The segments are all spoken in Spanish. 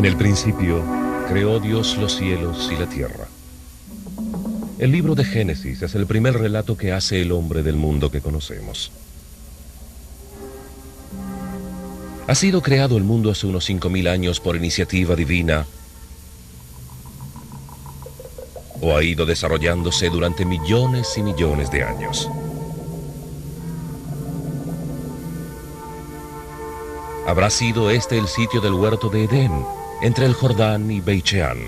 el principio, creó Dios los cielos y la tierra. El libro de Génesis es el primer relato que hace el hombre del mundo que conocemos. Ha sido creado el mundo hace unos 5000 años por iniciativa divina, o ha ido desarrollándose durante millones y millones de años. ¿Habrá sido este el sitio del huerto de Edén, entre el Jordán y Beit Shean?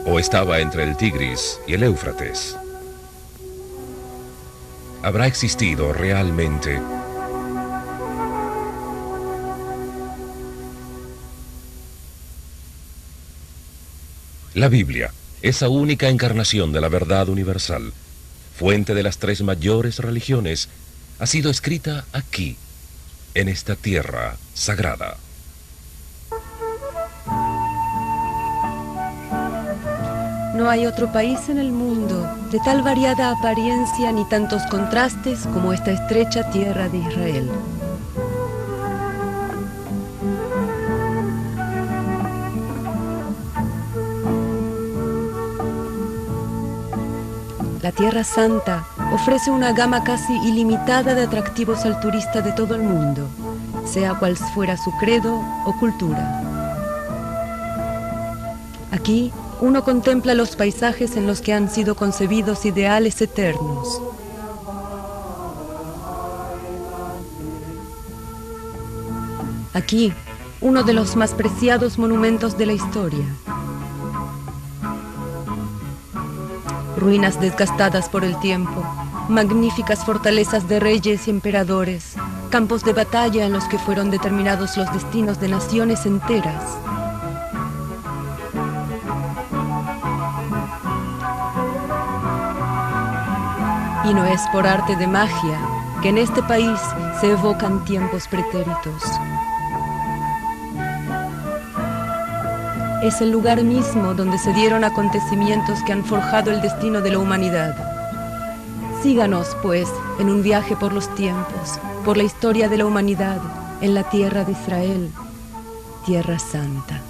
¿O estaba entre el Tigris y el Éufrates? ¿Habrá existido realmente la Biblia? Esa única encarnación de la verdad universal, fuente de las 3 mayores religiones, ha sido escrita aquí, en esta tierra sagrada. No hay otro país en el mundo de tal variada apariencia ni tantos contrastes como esta estrecha tierra de Israel. La Tierra Santa ofrece una gama casi ilimitada de atractivos al turista de todo el mundo, sea cual fuera su credo o cultura. Aquí uno contempla los paisajes en los que han sido concebidos ideales eternos. Aquí, uno de los más preciados monumentos de la historia. Ruinas desgastadas por el tiempo, magníficas fortalezas de reyes y emperadores, campos de batalla en los que fueron determinados los destinos de naciones enteras. Y no es por arte de magia que en este país se evocan tiempos pretéritos. Es el lugar mismo donde se dieron acontecimientos que han forjado el destino de la humanidad. Síganos, pues, en un viaje por los tiempos, por la historia de la humanidad, en la tierra de Israel, Tierra Santa.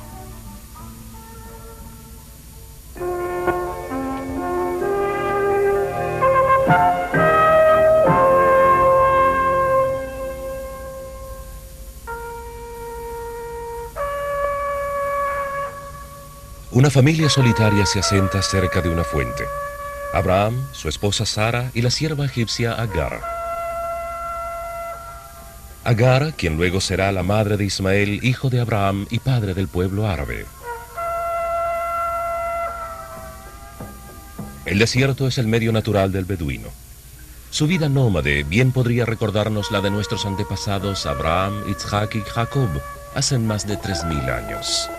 Una familia solitaria se asenta cerca de una fuente. Abraham, su esposa Sara y la sierva egipcia Agar. Agar, quien luego será la madre de Ismael, hijo de Abraham y padre del pueblo árabe. El desierto es el medio natural del beduino. Su vida nómade bien podría recordarnos la de nuestros antepasados Abraham, Isaac y Jacob hace más de 3000 años.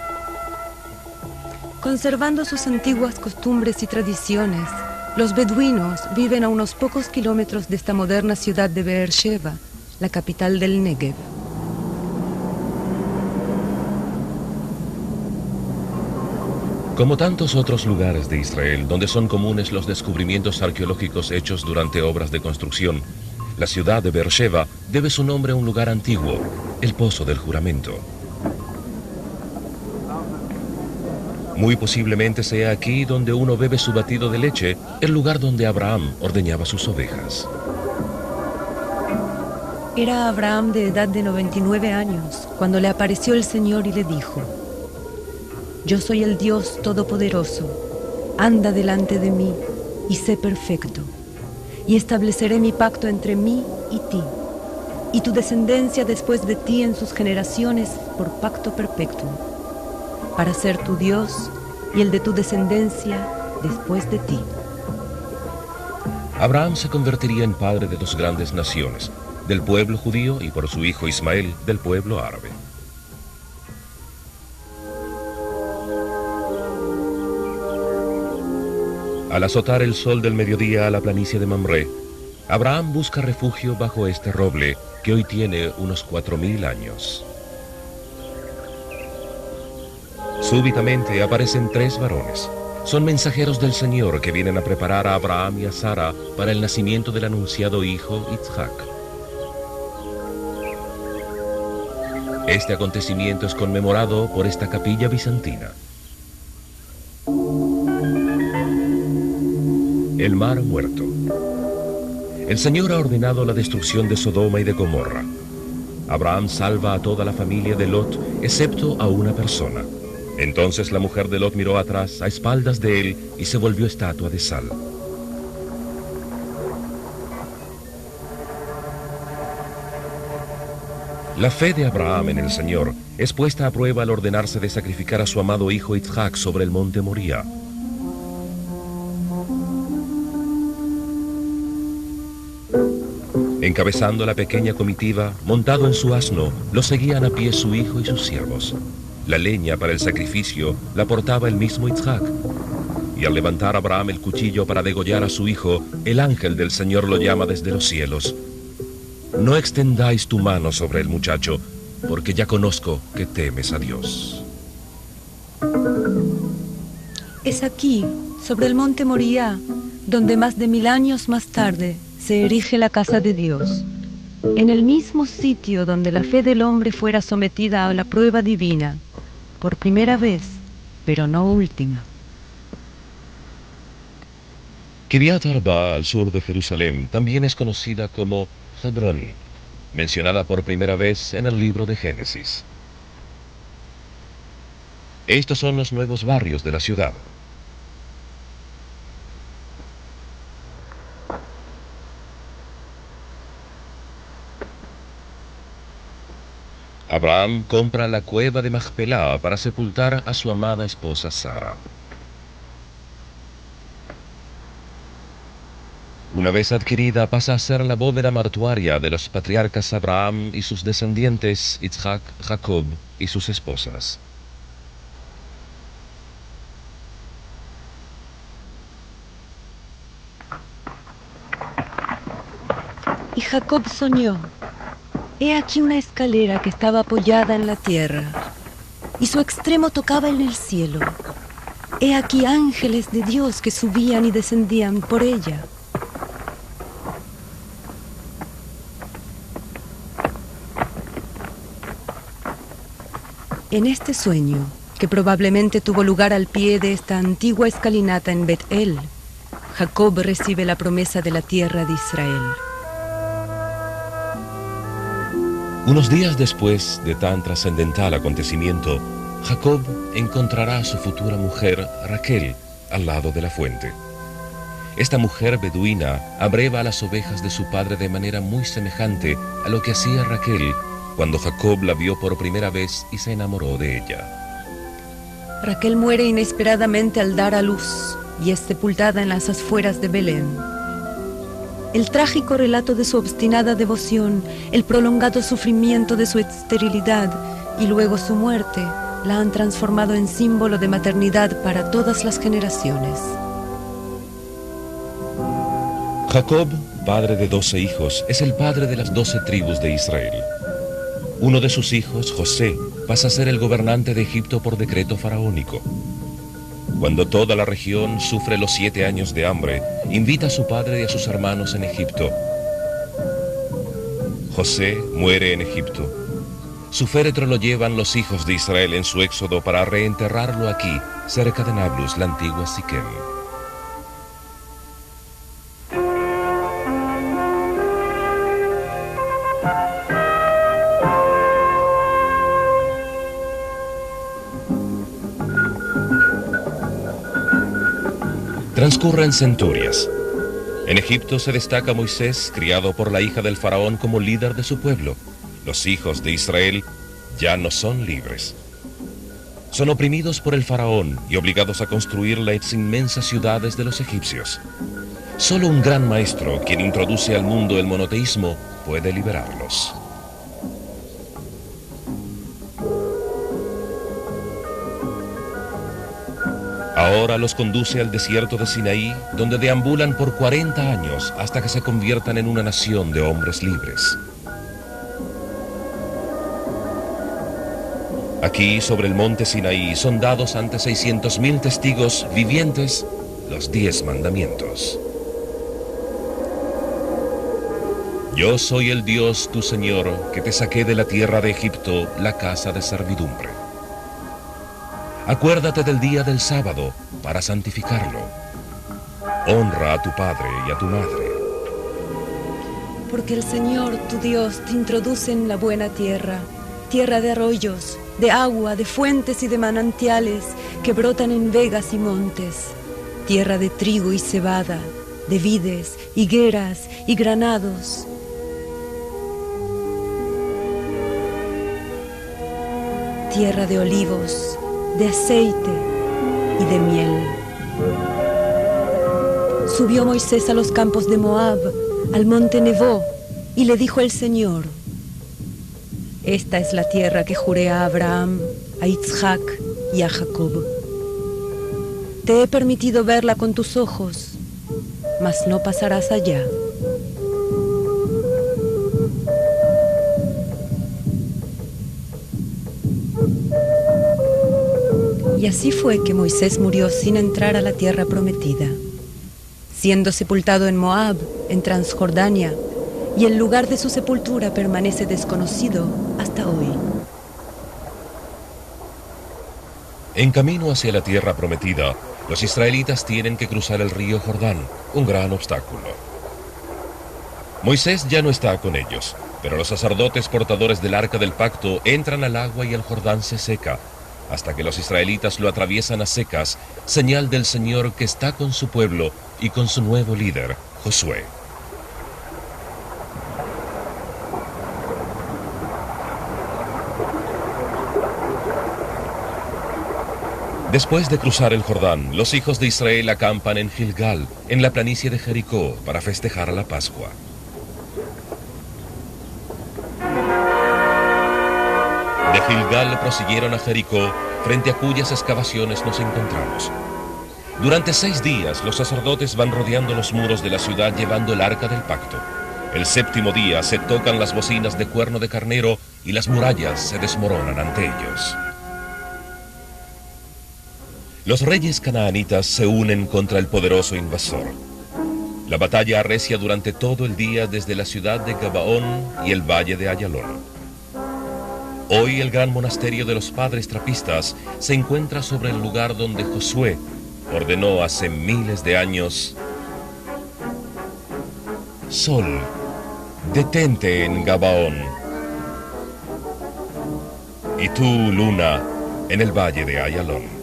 Conservando sus antiguas costumbres y tradiciones, los beduinos viven a unos pocos kilómetros de esta moderna ciudad de Beersheba, la capital del Negev. Como tantos otros lugares de Israel donde son comunes los descubrimientos arqueológicos hechos durante obras de construcción, la ciudad de Beersheba debe su nombre a un lugar antiguo, el Pozo del Juramento. Muy posiblemente sea aquí donde uno bebe su batido de leche, el lugar donde Abraham ordeñaba sus ovejas. Era Abraham de edad de 99 años cuando le apareció el Señor y le dijo: Yo soy el Dios Todopoderoso, anda delante de mí y sé perfecto, y estableceré mi pacto entre mí y ti, y tu descendencia después de ti en sus generaciones por pacto perpetuo, para ser tu Dios y el de tu descendencia después de ti. Abraham se convertiría en padre de 2 grandes naciones, del pueblo judío y por su hijo Ismael, del pueblo árabe. Al azotar el sol del mediodía a la planicie de Mamré, Abraham busca refugio bajo este roble que hoy tiene unos 4000 años. Súbitamente aparecen 3 varones. Son mensajeros del Señor que vienen a preparar a Abraham y a Sara para el nacimiento del anunciado hijo Isaac. Este acontecimiento es conmemorado por esta capilla bizantina. El Mar Muerto. El Señor ha ordenado la destrucción de Sodoma y de Gomorra. Abraham salva a toda la familia de Lot, excepto a una persona. Entonces la mujer de Lot miró atrás, a espaldas de él, y se volvió estatua de sal. La fe de Abraham en el Señor es puesta a prueba al ordenarse de sacrificar a su amado hijo Isaac sobre el monte Moría. Encabezando la pequeña comitiva, montado en su asno, lo seguían a pie su hijo y sus siervos. La leña para el sacrificio la portaba el mismo Isaac. Y al levantar Abraham el cuchillo para degollar a su hijo, el ángel del Señor lo llama desde los cielos. No extendáis tu mano sobre el muchacho, porque ya conozco que temes a Dios. Es aquí, sobre el monte Moría, donde más de 1000 años más tarde se erige la casa de Dios. En el mismo sitio donde la fe del hombre fuera sometida a la prueba divina, por primera vez, pero no última. Kiryat Arba, al sur de Jerusalén, también es conocida como Hebrón, mencionada por primera vez en el libro de Génesis. Estos son los nuevos barrios de la ciudad. Abraham compra la cueva de Macpelá para sepultar a su amada esposa Sara. Una vez adquirida pasa a ser la bóveda mortuaria de los patriarcas Abraham y sus descendientes Isaac, Jacob y sus esposas. Y Jacob soñó. He aquí una escalera que estaba apoyada en la tierra, y su extremo tocaba en el cielo. He aquí ángeles de Dios que subían y descendían por ella. En este sueño, que probablemente tuvo lugar al pie de esta antigua escalinata en Bet-El, Jacob recibe la promesa de la tierra de Israel. Unos días después de tan trascendental acontecimiento, Jacob encontrará a su futura mujer, Raquel, al lado de la fuente. Esta mujer beduina abreva a las ovejas de su padre de manera muy semejante a lo que hacía Raquel cuando Jacob la vio por primera vez y se enamoró de ella. Raquel muere inesperadamente al dar a luz y es sepultada en las afueras de Belén. El trágico relato de su obstinada devoción, el prolongado sufrimiento de su esterilidad y luego su muerte, la han transformado en símbolo de maternidad para todas las generaciones. Jacob, padre de 12 hijos, es el padre de las 12 tribus de Israel. Uno de sus hijos, José, pasa a ser el gobernante de Egipto por decreto faraónico. Cuando toda la región sufre los 7 años de hambre, invita a su padre y a sus hermanos en Egipto. José muere en Egipto. Su féretro lo llevan los hijos de Israel en su éxodo para reenterrarlo aquí, cerca de Nablus, la antigua Siquem. Transcurren centurias. En Egipto se destaca Moisés, criado por la hija del faraón como líder de su pueblo. Los hijos de Israel ya no son libres. Son oprimidos por el faraón y obligados a construir las inmensas ciudades de los egipcios. Solo un gran maestro, quien introduce al mundo el monoteísmo, puede liberarlos. Ahora los conduce al desierto de Sinaí, donde deambulan por 40 años hasta que se conviertan en una nación de hombres libres. Aquí, sobre el monte Sinaí, son dados ante 600.000 testigos vivientes los 10 mandamientos. Yo soy el Dios tu Señor, que te saqué de la tierra de Egipto, la casa de servidumbre. Acuérdate del día del sábado para santificarlo. Honra a tu padre y a tu madre. Porque el Señor, tu Dios, te introduce en la buena tierra, tierra de arroyos, de agua, de fuentes y de manantiales que brotan en vegas y montes, tierra de trigo y cebada, de vides, higueras y granados. Tierra de olivos, de aceite y de miel. Subió Moisés a los campos de Moab, al monte Nebo, y le dijo el Señor: esta es la tierra que juré a Abraham, a Isaac y a Jacob. Te he permitido verla con tus ojos, mas no pasarás allá. Y así fue que Moisés murió sin entrar a la tierra prometida, siendo sepultado en Moab, en Transjordania, y el lugar de su sepultura permanece desconocido hasta hoy. En camino hacia la tierra prometida, los israelitas tienen que cruzar el río Jordán, un gran obstáculo. Moisés ya no está con ellos, pero los sacerdotes portadores del arca del pacto entran al agua y el Jordán se seca, hasta que los israelitas lo atraviesan a secas, señal del Señor que está con su pueblo y con su nuevo líder, Josué. Después de cruzar el Jordán, los hijos de Israel acampan en Gilgal, en la planicie de Jericó, para festejar la Pascua. De Gilgal prosiguieron a Jericó, frente a cuyas excavaciones nos encontramos. Durante 6 días, los sacerdotes van rodeando los muros de la ciudad llevando el arca del pacto. El 7º día se tocan las bocinas de cuerno de carnero y las murallas se desmoronan ante ellos. Los reyes canaanitas se unen contra el poderoso invasor. La batalla arrecia durante todo el día desde la ciudad de Gabaón y el valle de Ayalón. Hoy el gran monasterio de los padres trapistas se encuentra sobre el lugar donde Josué ordenó hace miles de años: Sol, detente en Gabaón, y tú, luna, en el valle de Ayalón.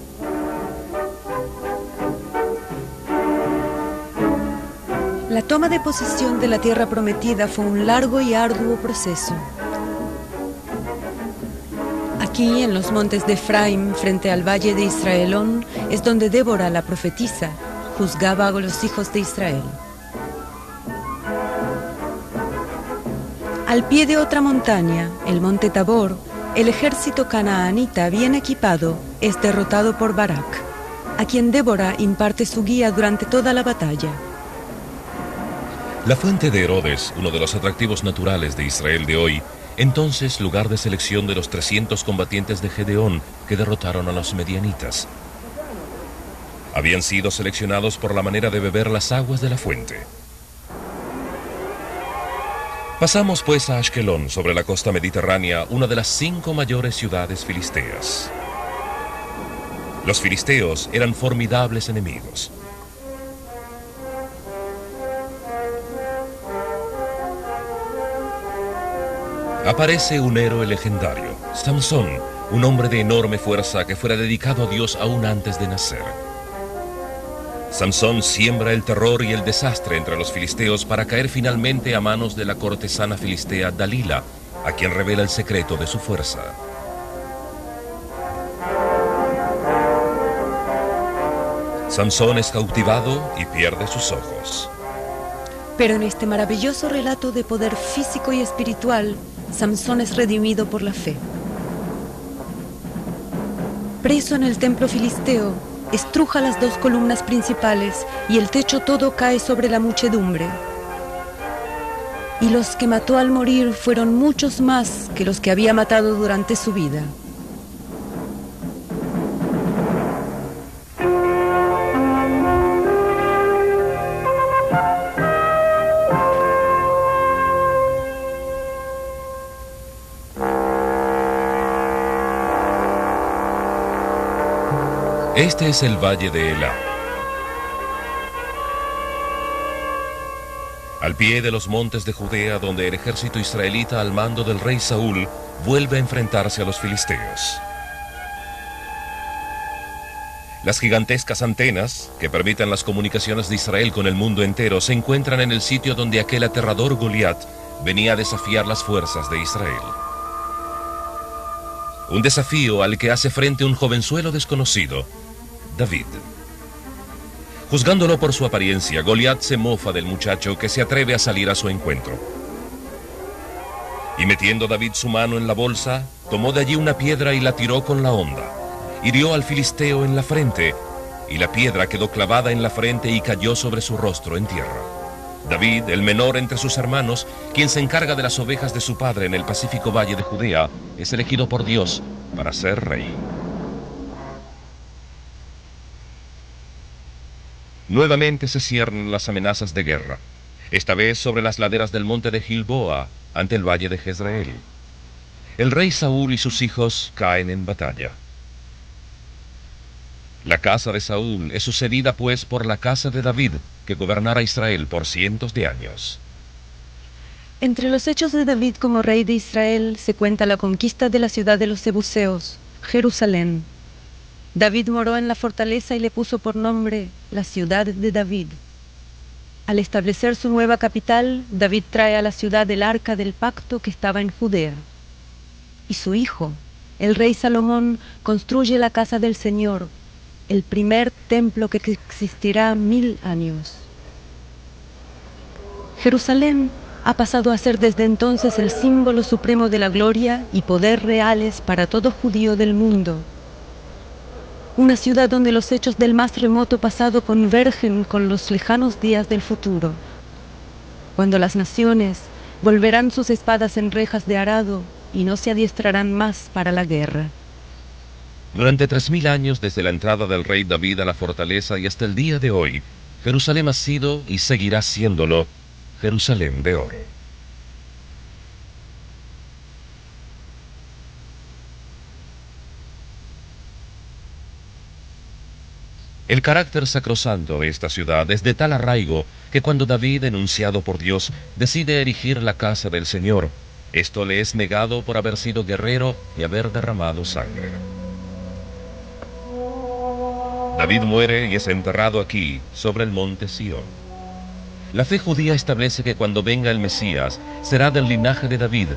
La toma de posesión de la tierra prometida fue un largo y arduo proceso. Aquí, en los montes de Efraim, frente al valle de Israelón, es donde Débora, la profetisa, juzgaba a los hijos de Israel. Al pie de otra montaña, el monte Tabor, el ejército canaanita bien equipado es derrotado por Barak, a quien Débora imparte su guía durante toda la batalla. La fuente de Herodes, uno de los atractivos naturales de Israel de hoy, entonces lugar de selección de los 300 combatientes de Gedeón que derrotaron a los medianitas. Habían sido seleccionados por la manera de beber las aguas de la fuente. Pasamos pues a Ashkelón, sobre la costa mediterránea, una de las 5 mayores ciudades filisteas. Los filisteos eran formidables enemigos. Aparece un héroe legendario, Samson, un hombre de enorme fuerza que fuera dedicado a Dios aún antes de nacer. Samson siembra el terror y el desastre entre los filisteos para caer finalmente a manos de la cortesana filistea Dalila, a quien revela el secreto de su fuerza. Samson es cautivado y pierde sus ojos. Pero en este maravilloso relato de poder físico y espiritual, Samson es redimido por la fe. Preso en el templo filisteo, estruja las 2 columnas principales y el techo todo cae sobre la muchedumbre. Y los que mató al morir fueron muchos más que los que había matado durante su vida. Este es el valle de Elá. Al pie de los montes de Judea, donde el ejército israelita al mando del rey Saúl vuelve a enfrentarse a los filisteos. Las gigantescas antenas, que permiten las comunicaciones de Israel con el mundo entero, se encuentran en el sitio donde aquel aterrador Goliat venía a desafiar las fuerzas de Israel. Un desafío al que hace frente un jovenzuelo desconocido, David. Juzgándolo por su apariencia, Goliat se mofa del muchacho que se atreve a salir a su encuentro. Y metiendo David su mano en la bolsa, tomó de allí una piedra y la tiró con la honda. Hirió al filisteo en la frente, y la piedra quedó clavada en la frente y cayó sobre su rostro en tierra. David, el menor entre sus hermanos, quien se encarga de las ovejas de su padre en el pacífico valle de Judea, es elegido por Dios para ser rey. Nuevamente se ciernen las amenazas de guerra, esta vez sobre las laderas del monte de Gilboa, ante el valle de Jezreel. El rey Saúl y sus hijos caen en batalla. La casa de Saúl es sucedida pues por la casa de David, que gobernará Israel por cientos de años. Entre los hechos de David como rey de Israel se cuenta la conquista de la ciudad de los Jebuseos, Jerusalén. David moró en la fortaleza y le puso por nombre la ciudad de David. Al establecer su nueva capital, David trae a la ciudad el arca del pacto que estaba en Judea. Y su hijo, el rey Salomón, construye la casa del Señor, el primer templo que existirá 1000 años. Jerusalén ha pasado a ser desde entonces el símbolo supremo de la gloria y poder reales para todo judío del mundo. Una ciudad donde los hechos del más remoto pasado convergen con los lejanos días del futuro. Cuando las naciones volverán sus espadas en rejas de arado y no se adiestrarán más para la guerra. Durante 3000 años desde la entrada del rey David a la fortaleza y hasta el día de hoy, Jerusalén ha sido y seguirá siéndolo Jerusalén de oro. El carácter sacrosanto de esta ciudad es de tal arraigo que cuando David, enunciado por Dios, decide erigir la casa del Señor, esto le es negado por haber sido guerrero y haber derramado sangre. David muere y es enterrado aquí, sobre el monte Sión. La fe judía establece que cuando venga el Mesías, será del linaje de David,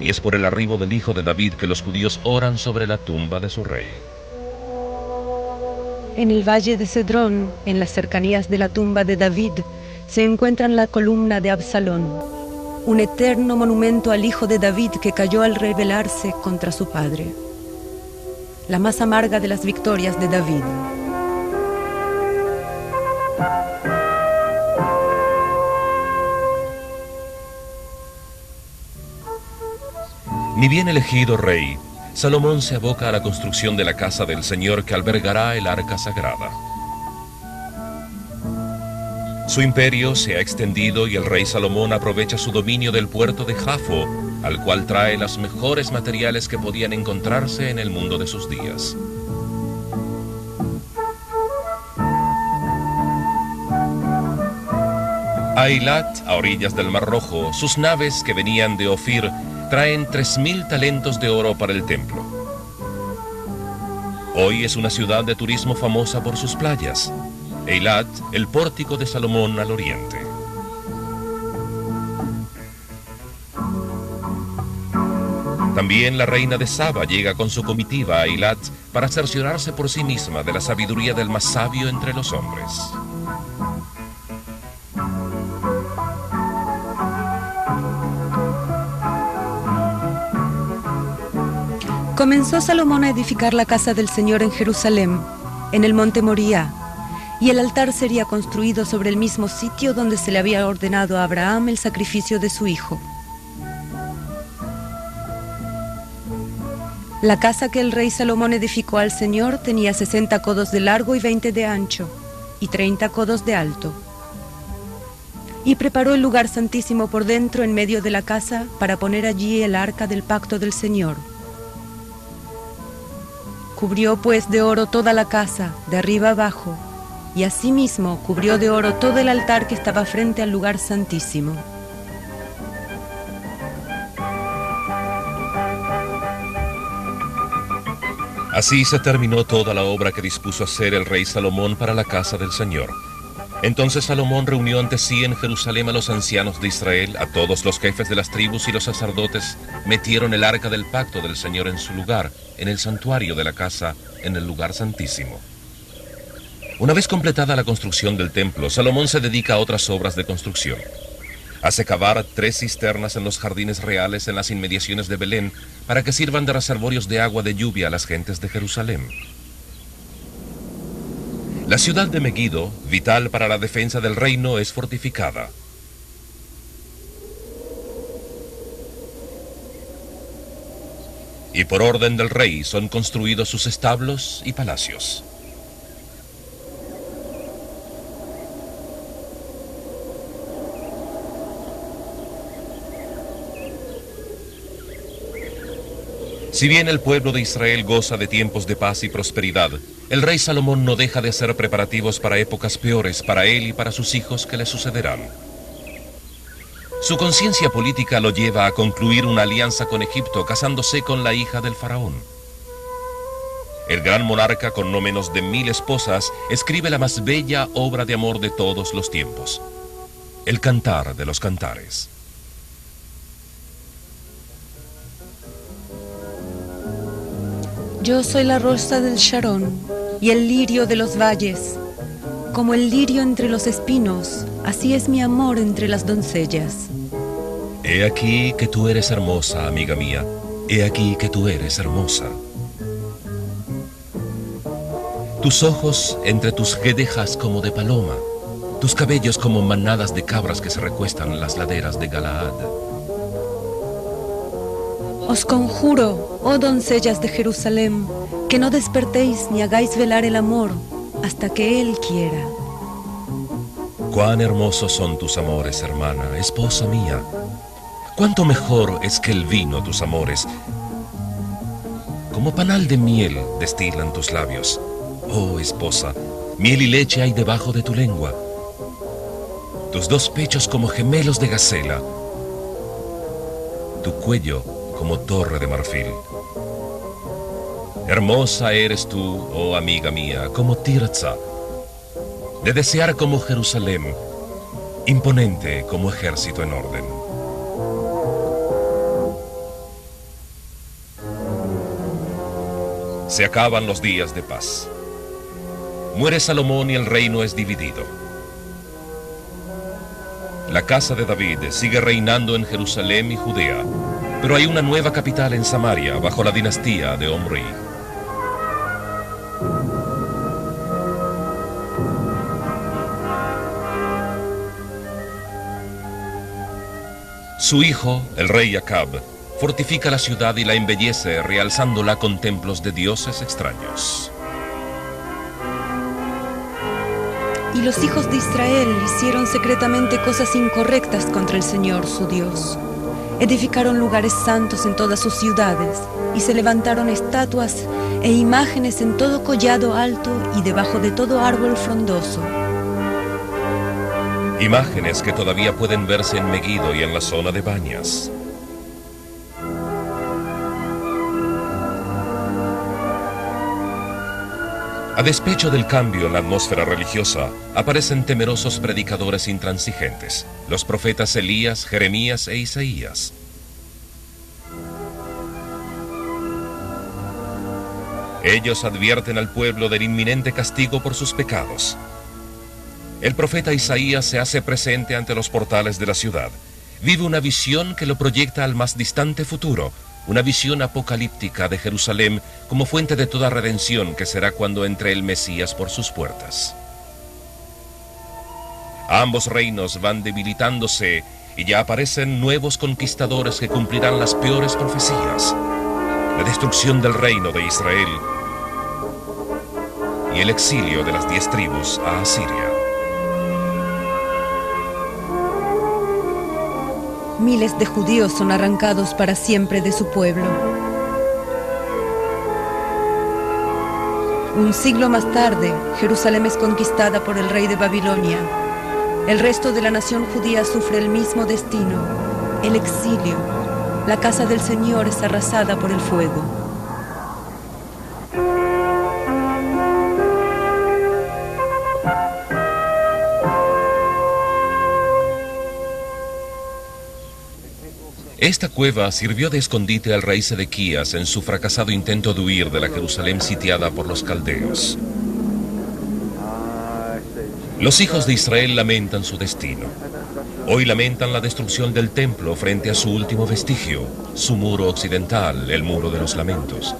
y es por el arribo del hijo de David que los judíos oran sobre la tumba de su rey. En el valle de Cedrón, en las cercanías de la tumba de David, se encuentra la columna de Absalón, un eterno monumento al hijo de David que cayó al rebelarse contra su padre. La más amarga de las victorias de David. Ni bien elegido rey, Salomón se aboca a la construcción de la casa del Señor que albergará el arca sagrada. Su imperio se ha extendido y el rey Salomón aprovecha su dominio del puerto de Jafo, al cual trae los mejores materiales que podían encontrarse en el mundo de sus días. A Eilat, a orillas del Mar Rojo, sus naves que venían de Ofir traen 3000 talentos de oro para el templo. Hoy es una ciudad de turismo famosa por sus playas. Eilat, el pórtico de Salomón al oriente. También la reina de Saba llega con su comitiva a Eilat para cerciorarse por sí misma de la sabiduría del más sabio entre los hombres. Comenzó Salomón a edificar la casa del Señor en Jerusalén, en el monte Moriah, y el altar sería construido sobre el mismo sitio donde se le había ordenado a Abraham el sacrificio de su hijo. La casa que el rey Salomón edificó al Señor tenía 60 codos de largo y 20 de ancho, y 30 codos de alto. Y preparó el lugar santísimo por dentro en medio de la casa para poner allí el arca del pacto del Señor. Cubrió pues de oro toda la casa, de arriba abajo, y asimismo cubrió de oro todo el altar que estaba frente al lugar santísimo. Así se terminó toda la obra que dispuso hacer el rey Salomón para la casa del Señor. Entonces Salomón reunió ante sí en Jerusalén a los ancianos de Israel, a todos los jefes de las tribus, y los sacerdotes metieron el arca del pacto del Señor en su lugar, en el santuario de la casa, en el lugar santísimo. Una vez completada la construcción del templo, Salomón se dedica a otras obras de construcción. Hace cavar 3 cisternas en los jardines reales en las inmediaciones de Belén para que sirvan de reservorios de agua de lluvia a las gentes de Jerusalén. La ciudad de Megiddo, vital para la defensa del reino, es fortificada. Y por orden del rey son construidos sus establos y palacios. Si bien el pueblo de Israel goza de tiempos de paz y prosperidad, el rey Salomón no deja de hacer preparativos para épocas peores para él y para sus hijos que le sucederán. Su conciencia política lo lleva a concluir una alianza con Egipto, casándose con la hija del faraón. El gran monarca, con no menos de 1000 esposas, escribe la más bella obra de amor de todos los tiempos, el Cantar de los Cantares. Yo soy la rosa del Sharón y el lirio de los valles. Como el lirio entre los espinos, así es mi amor entre las doncellas. He aquí que tú eres hermosa, amiga mía. He aquí que tú eres hermosa. Tus ojos entre tus guedejas como de paloma, tus cabellos como manadas de cabras que se recuestan en las laderas de Galaad. Os conjuro, oh doncellas de Jerusalén, que no despertéis ni hagáis velar el amor hasta que Él quiera. Cuán hermosos son tus amores, hermana, esposa mía. Cuánto mejor es que el vino tus amores. Como panal de miel destilan tus labios. Oh, esposa, miel y leche hay debajo de tu lengua. Tus 2 pechos como gemelos de gacela. Tu cuello como torre de marfil. Hermosa eres tú, oh amiga mía, como Tirza, de desear como Jerusalén, imponente como ejército en orden. Se acaban los días de paz. Muere Salomón y el reino es dividido. La casa de David sigue reinando en Jerusalén y Judea, pero hay una nueva capital en Samaria bajo la dinastía de Omri. Su hijo, el rey Acab, fortifica la ciudad y la embellece, realzándola con templos de dioses extraños. Y los hijos de Israel hicieron secretamente cosas incorrectas contra el Señor su Dios. Edificaron lugares santos en todas sus ciudades y se levantaron estatuas e imágenes en todo collado alto y debajo de todo árbol frondoso. Imágenes que todavía pueden verse en Megiddo y en la zona de Bañas. A despecho del cambio en la atmósfera religiosa, aparecen temerosos predicadores intransigentes, los profetas Elías, Jeremías e Isaías. Ellos advierten al pueblo del inminente castigo por sus pecados. El profeta Isaías se hace presente ante los portales de la ciudad. Vive una visión que lo proyecta al más distante futuro, una visión apocalíptica de Jerusalén como fuente de toda redención que será cuando entre el Mesías por sus puertas. Ambos reinos van debilitándose y ya aparecen nuevos conquistadores que cumplirán las peores profecías: la destrucción del reino de Israel y el exilio de las 10 tribus a Asiria. Miles de judíos son arrancados para siempre de su pueblo. Un siglo más tarde, Jerusalén es conquistada por el rey de Babilonia. El resto de la nación judía sufre el mismo destino, el exilio. La casa del Señor es arrasada por el fuego. Esta cueva sirvió de escondite al rey Sedequías en su fracasado intento de huir de la Jerusalén sitiada por los caldeos. Los hijos de Israel lamentan su destino. Hoy lamentan la destrucción del templo frente a su último vestigio, su muro occidental, el muro de los lamentos.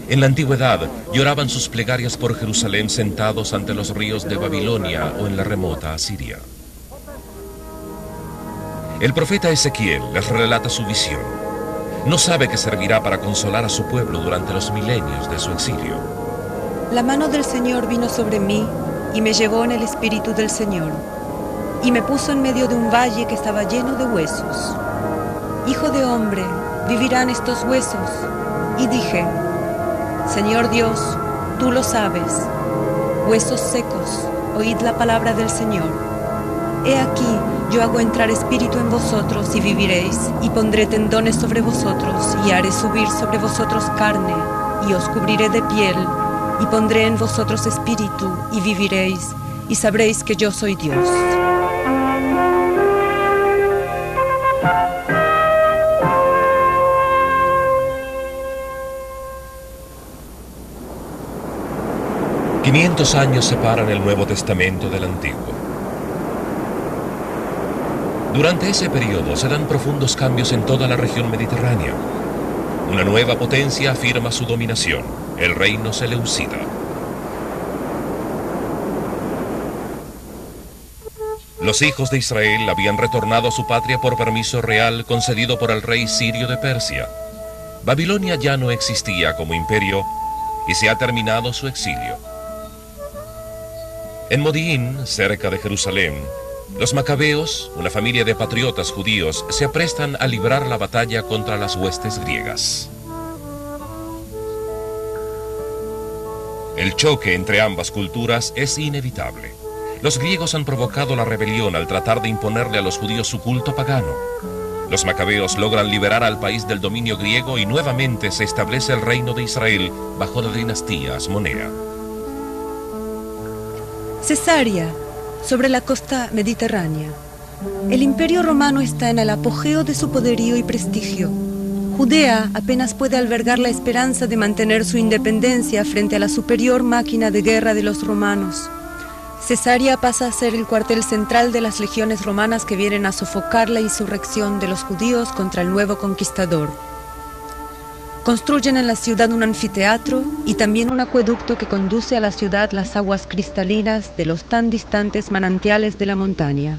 En la antigüedad lloraban sus plegarias por Jerusalén sentados ante los ríos de Babilonia o en la remota Asiria. El profeta Ezequiel les relata su visión. No sabe que servirá para consolar a su pueblo durante los milenios de su exilio. La mano del Señor vino sobre mí y me llevó en el espíritu del Señor, y me puso en medio de un valle que estaba lleno de huesos. Hijo de hombre, ¿vivirán estos huesos? Y dije, Señor Dios, tú lo sabes. Huesos secos, oíd la palabra del Señor. He aquí, yo hago entrar espíritu en vosotros y viviréis, y pondré tendones sobre vosotros, y haré subir sobre vosotros carne, y os cubriré de piel, y pondré en vosotros espíritu, y viviréis, y sabréis que yo soy Dios. «500 años separan el Nuevo Testamento del Antiguo. Durante ese periodo se dan profundos cambios en toda la región mediterránea. Una nueva potencia afirma su dominación, el reino seleucida. Los hijos de Israel habían retornado a su patria por permiso real concedido por el rey sirio de Persia. Babilonia ya no existía como imperio y se ha terminado su exilio. En Modi'in, cerca de Jerusalén, los macabeos, una familia de patriotas judíos, se aprestan a librar la batalla contra las huestes griegas. El choque entre ambas culturas es inevitable. Los griegos han provocado la rebelión al tratar de imponerle a los judíos su culto pagano. Los macabeos logran liberar al país del dominio griego y nuevamente se establece el reino de Israel bajo la dinastía Asmonea. Cesarea, sobre la costa mediterránea. El Imperio Romano está en el apogeo de su poderío y prestigio. Judea apenas puede albergar la esperanza de mantener su independencia frente a la superior máquina de guerra de los romanos. Cesarea pasa a ser el cuartel central de las legiones romanas que vienen a sofocar la insurrección de los judíos contra el nuevo conquistador. Construyen en la ciudad un anfiteatro y también un acueducto que conduce a la ciudad las aguas cristalinas de los tan distantes manantiales de la montaña.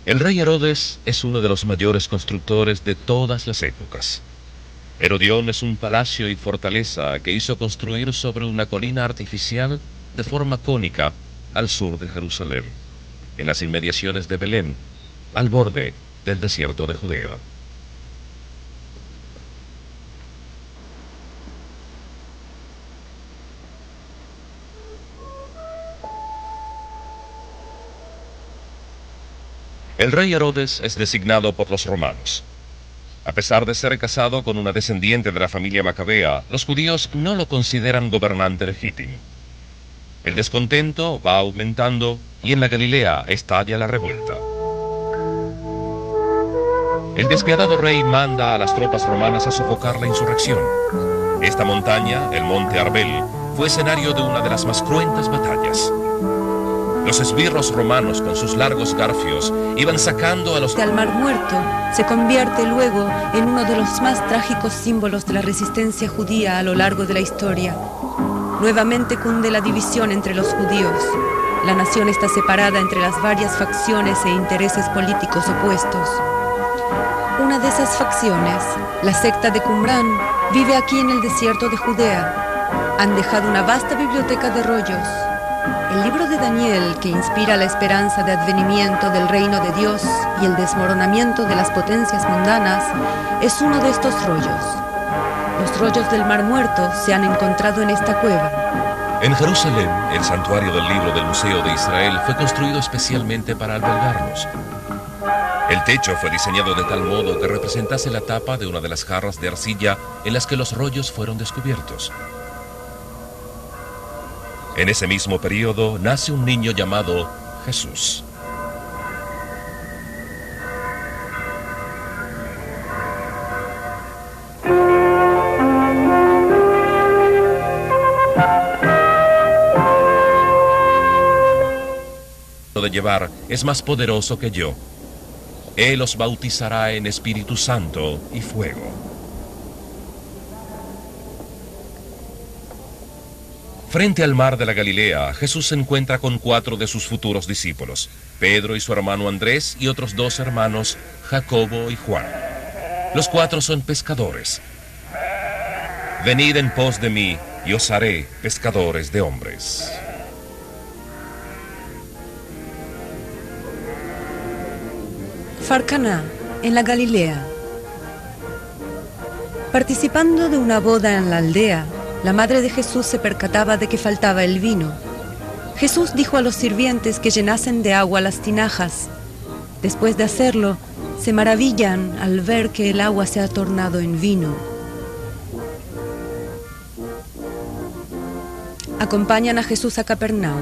El rey Herodes es uno de los mayores constructores de todas las épocas. Herodión es un palacio y fortaleza que hizo construir sobre una colina artificial de forma cónica al sur de Jerusalén, en las inmediaciones de Belén, al borde del desierto de Judea. El rey Herodes es designado por los romanos. A pesar de ser casado con una descendiente de la familia macabea, los judíos no lo consideran gobernante legítimo. El descontento va aumentando y en la Galilea estalla la revuelta. El despiadado rey manda a las tropas romanas a sofocar la insurrección. Esta montaña, el monte Arbel, fue escenario de una de las más cruentas batallas. Los esbirros romanos con sus largos garfios iban sacando a los... Al Mar Muerto se convierte luego en uno de los más trágicos símbolos de la resistencia judía a lo largo de la historia. Nuevamente cunde la división entre los judíos. La nación está separada entre las varias facciones e intereses políticos opuestos. Una de esas facciones, la secta de Qumrán, vive aquí en el desierto de Judea. Han dejado una vasta biblioteca de rollos. El libro de Daniel, que inspira la esperanza de advenimiento del reino de Dios y el desmoronamiento de las potencias mundanas, es uno de estos rollos. Los rollos del Mar Muerto se han encontrado en esta cueva. En Jerusalén, el santuario del libro del Museo de Israel fue construido especialmente para albergarlos. El techo fue diseñado de tal modo que representase la tapa de una de las jarras de arcilla en las que los rollos fueron descubiertos. En ese mismo periodo nace un niño llamado Jesús. De llevar es más poderoso que yo. Él os bautizará en Espíritu Santo y fuego. Frente al mar de la Galilea, Jesús se encuentra con 4 de sus futuros discípulos, Pedro y su hermano Andrés y otros 2 hermanos, Jacobo y Juan. Los 4 son pescadores. Venid en pos de mí y os haré pescadores de hombres. Farcaná, en la Galilea. Participando de una boda en la aldea, la madre de Jesús se percataba de que faltaba el vino. Jesús dijo a los sirvientes que llenasen de agua las tinajas. Después de hacerlo, se maravillan al ver que el agua se ha tornado en vino. Acompañan a Jesús a Capernaum.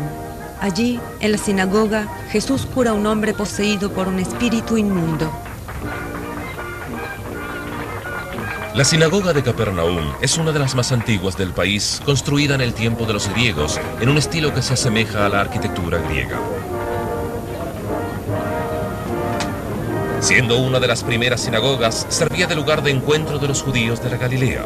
Allí, en la sinagoga, Jesús cura a un hombre poseído por un espíritu inmundo. La sinagoga de Capernaum es una de las más antiguas del país, construida en el tiempo de los griegos, en un estilo que se asemeja a la arquitectura griega. Siendo una de las primeras sinagogas, servía de lugar de encuentro de los judíos de la Galilea.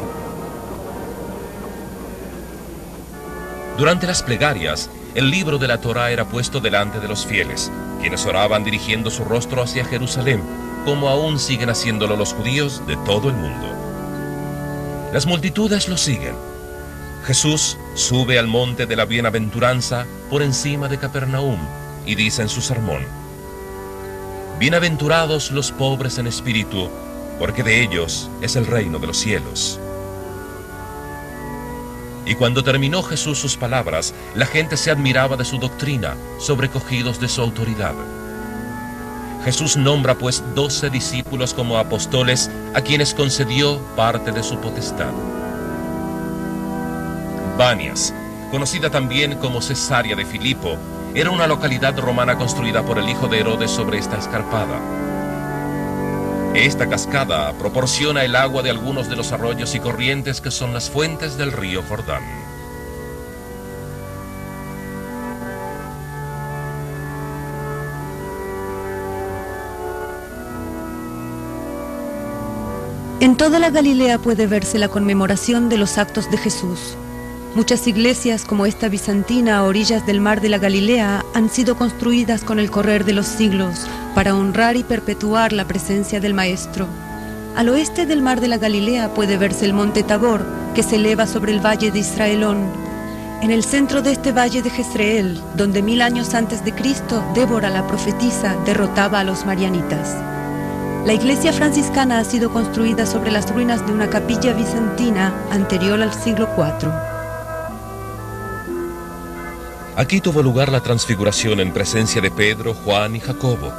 Durante las plegarias, el libro de la Torá era puesto delante de los fieles, quienes oraban dirigiendo su rostro hacia Jerusalén, como aún siguen haciéndolo los judíos de todo el mundo. Las multitudes lo siguen. Jesús sube al monte de la bienaventuranza por encima de Capernaum y dice en su sermón: Bienaventurados los pobres en espíritu, porque de ellos es el reino de los cielos. Y cuando terminó Jesús sus palabras, la gente se admiraba de su doctrina, sobrecogidos de su autoridad. Jesús nombra pues 12 discípulos como apóstoles, a quienes concedió parte de su potestad. Banias, conocida también como Cesarea de Filipo, era una localidad romana construida por el hijo de Herodes sobre esta escarpada. Esta cascada proporciona el agua de algunos de los arroyos y corrientes que son las fuentes del río Jordán. En toda la Galilea puede verse la conmemoración de los actos de Jesús. Muchas iglesias como esta bizantina a orillas del mar de la Galilea han sido construidas con el correr de los siglos para honrar y perpetuar la presencia del Maestro. Al oeste del mar de la Galilea puede verse el monte Tabor, que se eleva sobre el valle de Israelón. En el centro de este valle de Jezreel, donde 1000 años antes de Cristo, Débora la profetisa derrotaba a los marianitas. La iglesia franciscana ha sido construida sobre las ruinas de una capilla bizantina anterior al siglo IV. Aquí tuvo lugar la transfiguración en presencia de Pedro, Juan y Jacobo.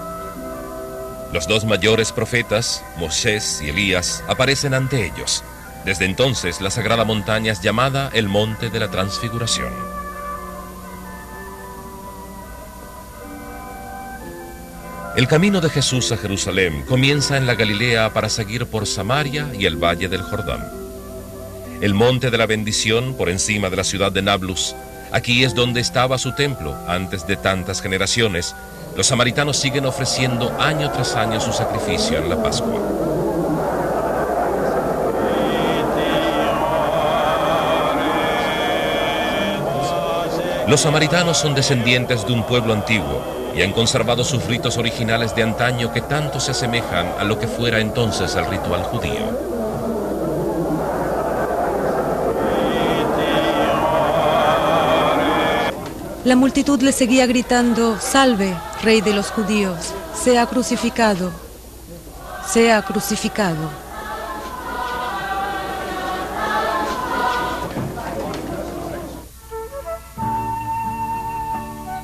Los 2 mayores profetas, Moisés y Elías, aparecen ante ellos. Desde entonces, la sagrada montaña es llamada el Monte de la Transfiguración. El camino de Jesús a Jerusalén comienza en la Galilea para seguir por Samaria y el valle del Jordán. El Monte de la Bendición, por encima de la ciudad de Nablus, aquí es donde estaba su templo antes de tantas generaciones. Los samaritanos siguen ofreciendo año tras año su sacrificio en la Pascua. Los samaritanos son descendientes de un pueblo antiguo y han conservado sus ritos originales de antaño que tanto se asemejan a lo que fuera entonces el ritual judío. La multitud le seguía gritando: «Salve, Rey de los judíos, sea crucificado, sea crucificado».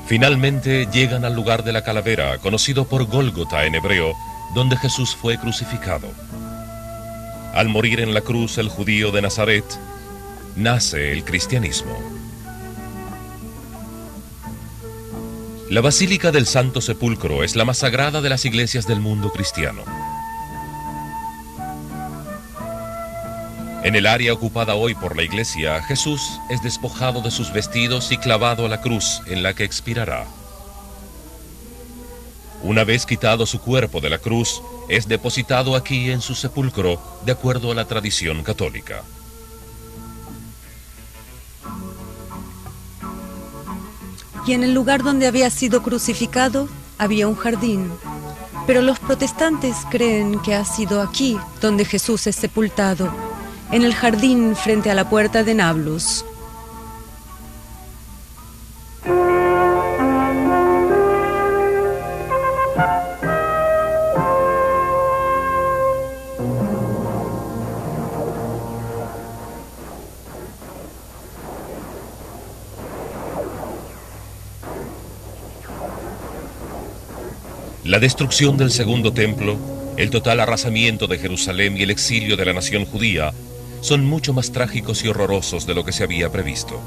Finalmente llegan al lugar de la calavera, conocido por Gólgota en hebreo, donde Jesús fue crucificado. Al morir en la cruz el judío de Nazaret, nace el cristianismo. La Basílica del Santo Sepulcro es la más sagrada de las iglesias del mundo cristiano. En el área ocupada hoy por la iglesia, Jesús es despojado de sus vestidos y clavado a la cruz en la que expirará. Una vez quitado su cuerpo de la cruz, es depositado aquí en su sepulcro, de acuerdo a la tradición católica. Y en el lugar donde había sido crucificado había un jardín. Pero los protestantes creen que ha sido aquí donde Jesús es sepultado, en el jardín frente a la puerta de Nablus. La destrucción del segundo templo, el total arrasamiento de Jerusalén y el exilio de la nación judía son mucho más trágicos y horrorosos de lo que se había previsto.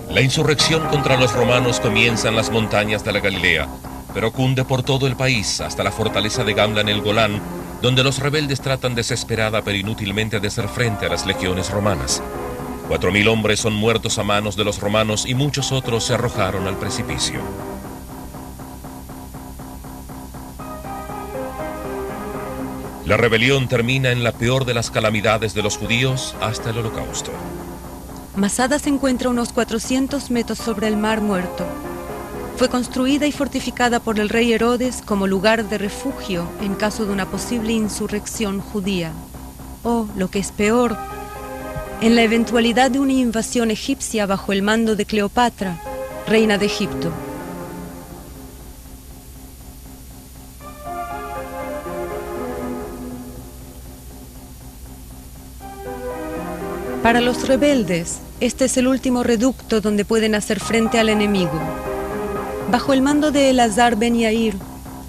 La insurrección contra los romanos comienza en las montañas de la Galilea, pero cunde por todo el país hasta la fortaleza de Gamla en el Golán, donde los rebeldes tratan desesperada pero inútilmente de hacer frente a las legiones romanas. 4.000 hombres son muertos a manos de los romanos y muchos otros se arrojaron al precipicio. La rebelión termina en la peor de las calamidades de los judíos hasta el Holocausto. Masada se encuentra a unos 400 metros sobre el Mar Muerto. Fue construida y fortificada por el rey Herodes como lugar de refugio en caso de una posible insurrección judía. O, lo que es peor, en la eventualidad de una invasión egipcia bajo el mando de Cleopatra, reina de Egipto. Para los rebeldes, este es el último reducto donde pueden hacer frente al enemigo. Bajo el mando de Elazar ben Yair,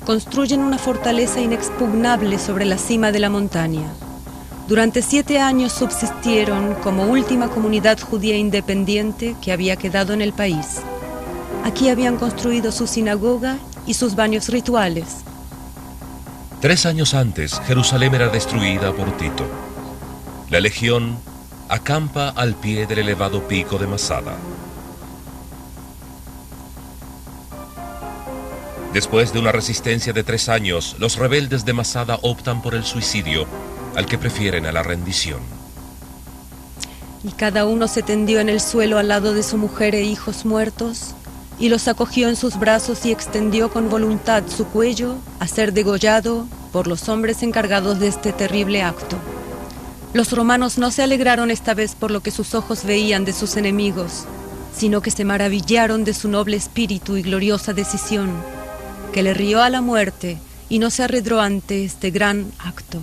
construyen una fortaleza inexpugnable sobre la cima de la montaña. Durante 7 años subsistieron como última comunidad judía independiente que había quedado en el país. Aquí habían construido su sinagoga y sus baños rituales. 3 años antes, Jerusalén era destruida por Tito. La legión acampa al pie del elevado pico de Masada. Después de una resistencia de 3 años, los rebeldes de Masada optan por el suicidio, al que prefieren a la rendición. Y cada uno se tendió en el suelo al lado de su mujer e hijos muertos, y los acogió en sus brazos y extendió con voluntad su cuello a ser degollado por los hombres encargados de este terrible acto. Los romanos no se alegraron esta vez por lo que sus ojos veían de sus enemigos, sino que se maravillaron de su noble espíritu y gloriosa decisión, que le rió a la muerte y no se arredró ante este gran acto.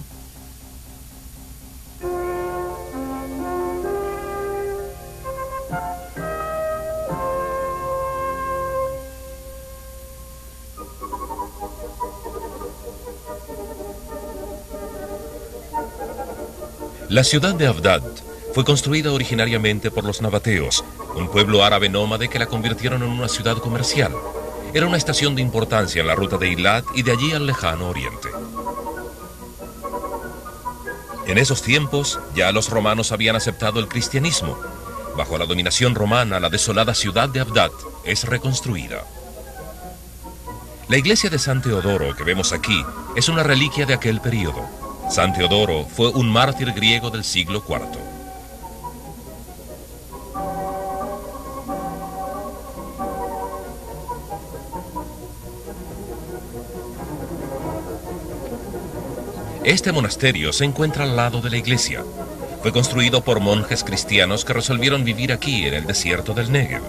La ciudad de Avdad fue construida originariamente por los nabateos, un pueblo árabe nómade que la convirtieron en una ciudad comercial. Era una estación de importancia en la ruta de Eilat y de allí al lejano oriente. En esos tiempos, ya los romanos habían aceptado el cristianismo. Bajo la dominación romana, la desolada ciudad de Avdad es reconstruida. La iglesia de San Teodoro que vemos aquí es una reliquia de aquel periodo. San Teodoro fue un mártir griego del siglo IV. Este monasterio se encuentra al lado de la iglesia. Fue construido por monjes cristianos que resolvieron vivir aquí en el desierto del Negev.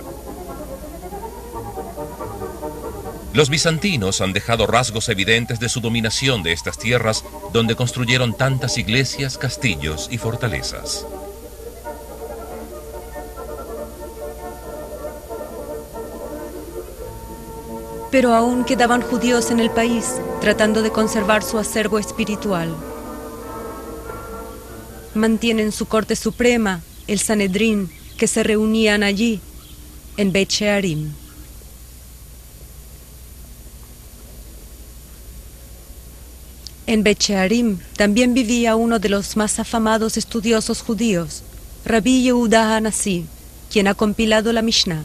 Los bizantinos han dejado rasgos evidentes de su dominación de estas tierras, donde construyeron tantas iglesias, castillos y fortalezas. Pero aún quedaban judíos en el país, tratando de conservar su acervo espiritual. Mantienen su corte suprema, el Sanedrín, que se reunían allí, en Beit Shearim. En Beit Shearim también vivía uno de los más afamados estudiosos judíos, Rabbi Yehuda HaNasi, quien ha compilado la Mishnah.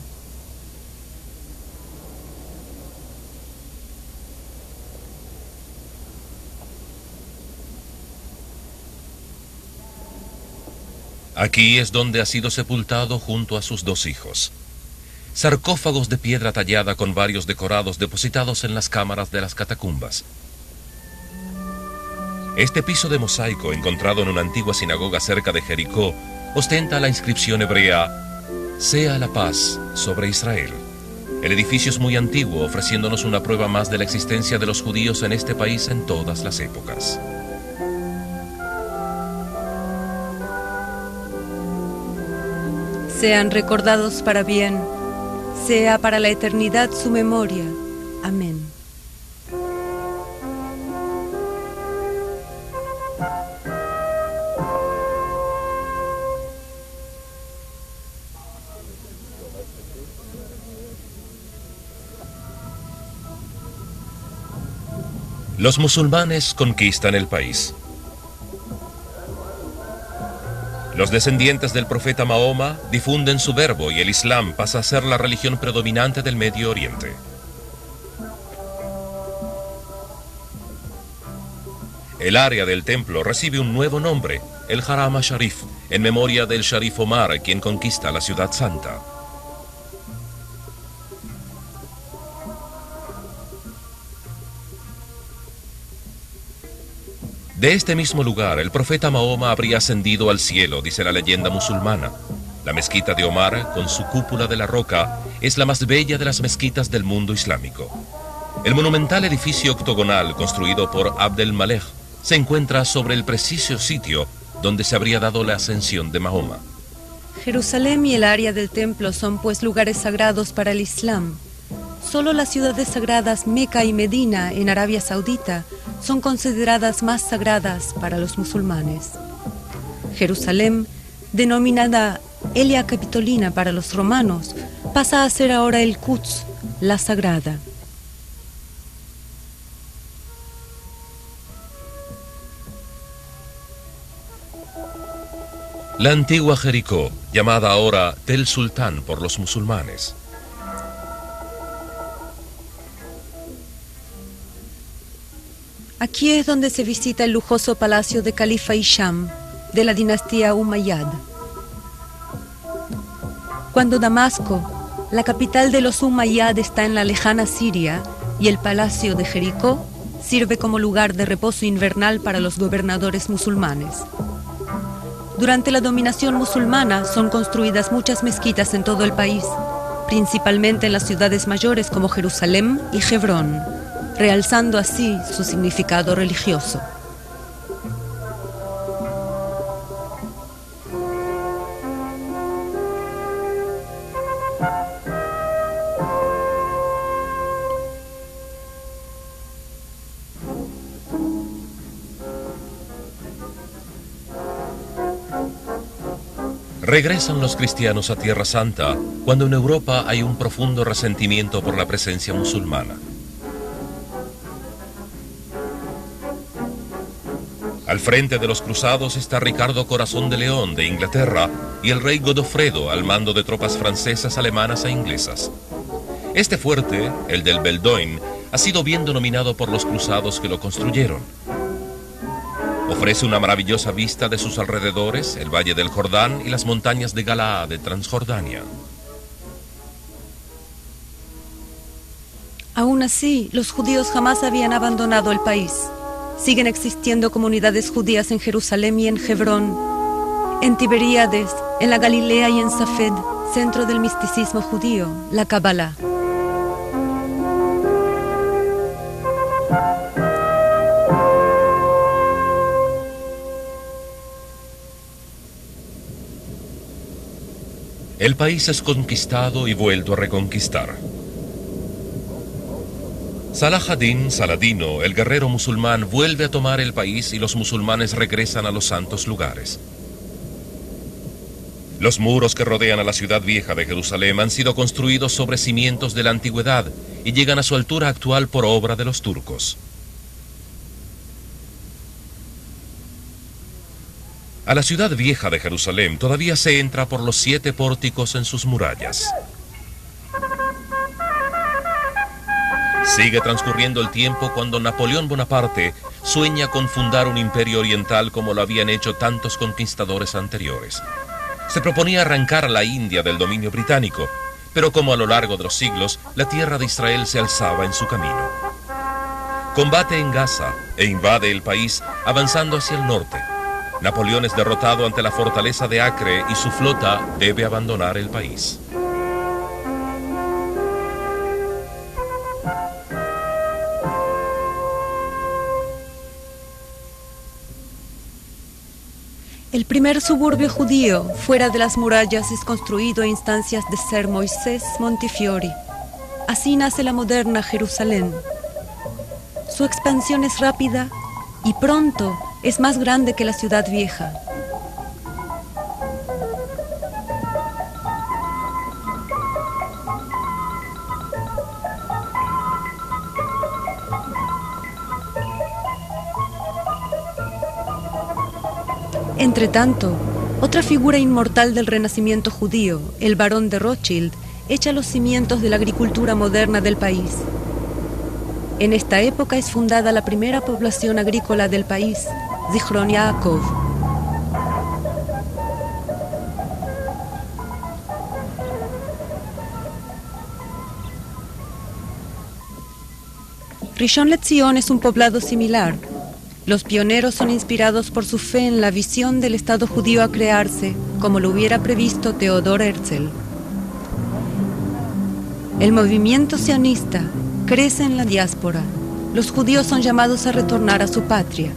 Aquí es donde ha sido sepultado junto a sus 2 hijos. Sarcófagos de piedra tallada con varios decorados depositados en las cámaras de las catacumbas. Este piso de mosaico, encontrado en una antigua sinagoga cerca de Jericó, ostenta la inscripción hebrea «Sea la paz sobre Israel». El edificio es muy antiguo, ofreciéndonos una prueba más de la existencia de los judíos en este país en todas las épocas. Sean recordados para bien, sea para la eternidad su memoria. Amén. Los musulmanes conquistan el país. Los descendientes del profeta Mahoma difunden su verbo y el Islam pasa a ser la religión predominante del Medio Oriente. El área del templo recibe un nuevo nombre, el Haram al-Sharif, en memoria del Sharif Omar, quien conquista la ciudad santa. De este mismo lugar, el profeta Mahoma habría ascendido al cielo, dice la leyenda musulmana. La mezquita de Omar, con su cúpula de la roca, es la más bella de las mezquitas del mundo islámico. El monumental edificio octogonal, construido por Abd el-Malek, se encuentra sobre el preciso sitio donde se habría dado la ascensión de Mahoma. Jerusalén y el área del templo son pues lugares sagrados para el Islam. Solo las ciudades sagradas Meca y Medina en Arabia Saudita son consideradas más sagradas para los musulmanes. Jerusalén, denominada Elia Capitolina para los romanos, pasa a ser ahora el Quds, la sagrada. La antigua Jericó, llamada ahora Tel Sultán por los musulmanes. Aquí es donde se visita el lujoso palacio de Califa Hisham, de la dinastía Umayyad. Cuando Damasco, la capital de los Umayyad, está en la lejana Siria, y el palacio de Jericó sirve como lugar de reposo invernal para los gobernadores musulmanes. Durante la dominación musulmana son construidas muchas mezquitas en todo el país, principalmente en las ciudades mayores como Jerusalén y Hebrón, realzando así su significado religioso. Regresan los cristianos a Tierra Santa cuando en Europa hay un profundo resentimiento por la presencia musulmana. Al frente de los cruzados está Ricardo Corazón de León de Inglaterra y el rey Godofredo al mando de tropas francesas, alemanas e inglesas. Este fuerte, el del Beldoin, ha sido bien denominado por los cruzados que lo construyeron. Ofrece una maravillosa vista de sus alrededores, el Valle del Jordán y las montañas de Galaad de Transjordania. Aún así, los judíos jamás habían abandonado el país. Siguen existiendo comunidades judías en Jerusalén y en Hebrón, en Tiberíades, en la Galilea y en Safed, centro del misticismo judío, la Kabbalah. El país es conquistado y vuelto a reconquistar. Salah ad-Din Saladino, el guerrero musulmán, vuelve a tomar el país y los musulmanes regresan a los santos lugares. Los muros que rodean a la ciudad vieja de Jerusalén han sido construidos sobre cimientos de la antigüedad y llegan a su altura actual por obra de los turcos. A la ciudad vieja de Jerusalén todavía se entra por los 7 pórticos en sus murallas. Sigue transcurriendo el tiempo cuando Napoleón Bonaparte sueña con fundar un imperio oriental como lo habían hecho tantos conquistadores anteriores. Se proponía arrancar a la India del dominio británico, pero como a lo largo de los siglos, la tierra de Israel se alzaba en su camino. Combate en Gaza e invade el país avanzando hacia el norte. Napoleón es derrotado ante la fortaleza de Acre y su flota debe abandonar el país. El primer suburbio judío fuera de las murallas es construido a instancias de Ser Moisés Montefiori. Así nace la moderna Jerusalén. Su expansión es rápida y pronto es más grande que la ciudad vieja. Entretanto, otra figura inmortal del renacimiento judío, el barón de Rothschild, echa los cimientos de la agricultura moderna del país. En esta época es fundada la primera población agrícola del país, Zichron Yaakov. Rishon LeZion es un poblado similar. Los pioneros son inspirados por su fe en la visión del Estado judío a crearse, como lo hubiera previsto Theodor Herzl. El movimiento sionista crece en la diáspora. Los judíos son llamados a retornar a su patria.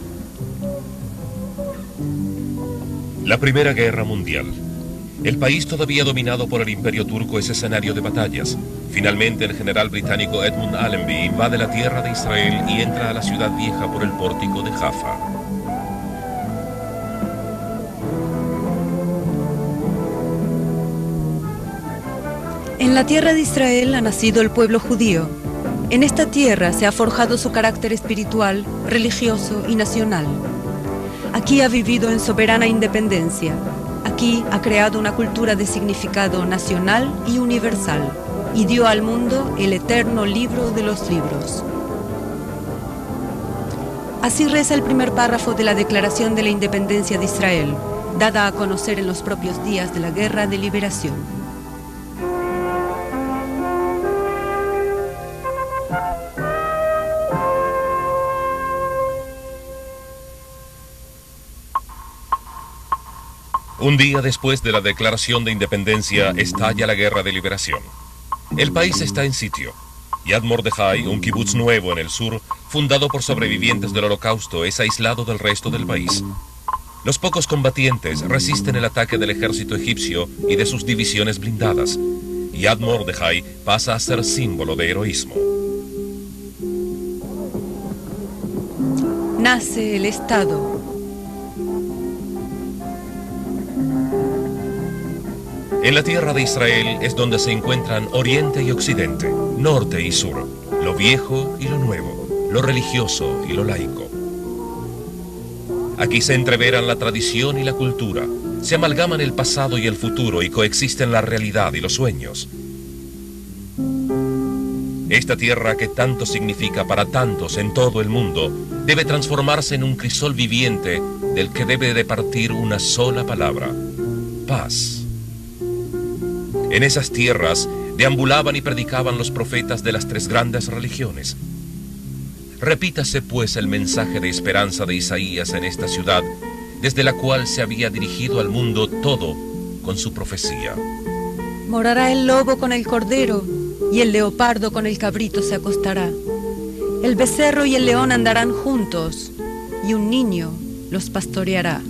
La Primera Guerra Mundial. El país todavía dominado por el Imperio Turco es escenario de batallas. Finalmente el general británico Edmund Allenby invade la tierra de Israel y entra a la ciudad vieja por el pórtico de Jaffa. En la tierra de Israel ha nacido el pueblo judío. En esta tierra se ha forjado su carácter espiritual, religioso y nacional. Aquí ha vivido en soberana independencia. Aquí ha creado una cultura de significado nacional y universal y dio al mundo el eterno libro de los libros. Así reza el primer párrafo de la Declaración de la Independencia de Israel, dada a conocer en los propios días de la Guerra de Liberación. Un día después de la Declaración de Independencia estalla la Guerra de Liberación. El país está en sitio. Yad Mordechai, un kibutz nuevo en el sur, fundado por sobrevivientes del Holocausto, es aislado del resto del país. Los pocos combatientes resisten el ataque del ejército egipcio y de sus divisiones blindadas. Yad Mordechai pasa a ser símbolo de heroísmo. Nace el Estado. En la tierra de Israel es donde se encuentran Oriente y Occidente, Norte y Sur, lo viejo y lo nuevo, lo religioso y lo laico. Aquí se entreveran la tradición y la cultura, se amalgaman el pasado y el futuro y coexisten la realidad y los sueños. Esta tierra que tanto significa para tantos en todo el mundo debe transformarse en un crisol viviente del que debe de partir una sola palabra: paz. En esas tierras deambulaban y predicaban los profetas de las 3 grandes religiones. Repítase pues el mensaje de esperanza de Isaías en esta ciudad, desde la cual se había dirigido al mundo todo con su profecía. Morará el lobo con el cordero, y el leopardo con el cabrito se acostará. El becerro y el león andarán juntos, y un niño los pastoreará.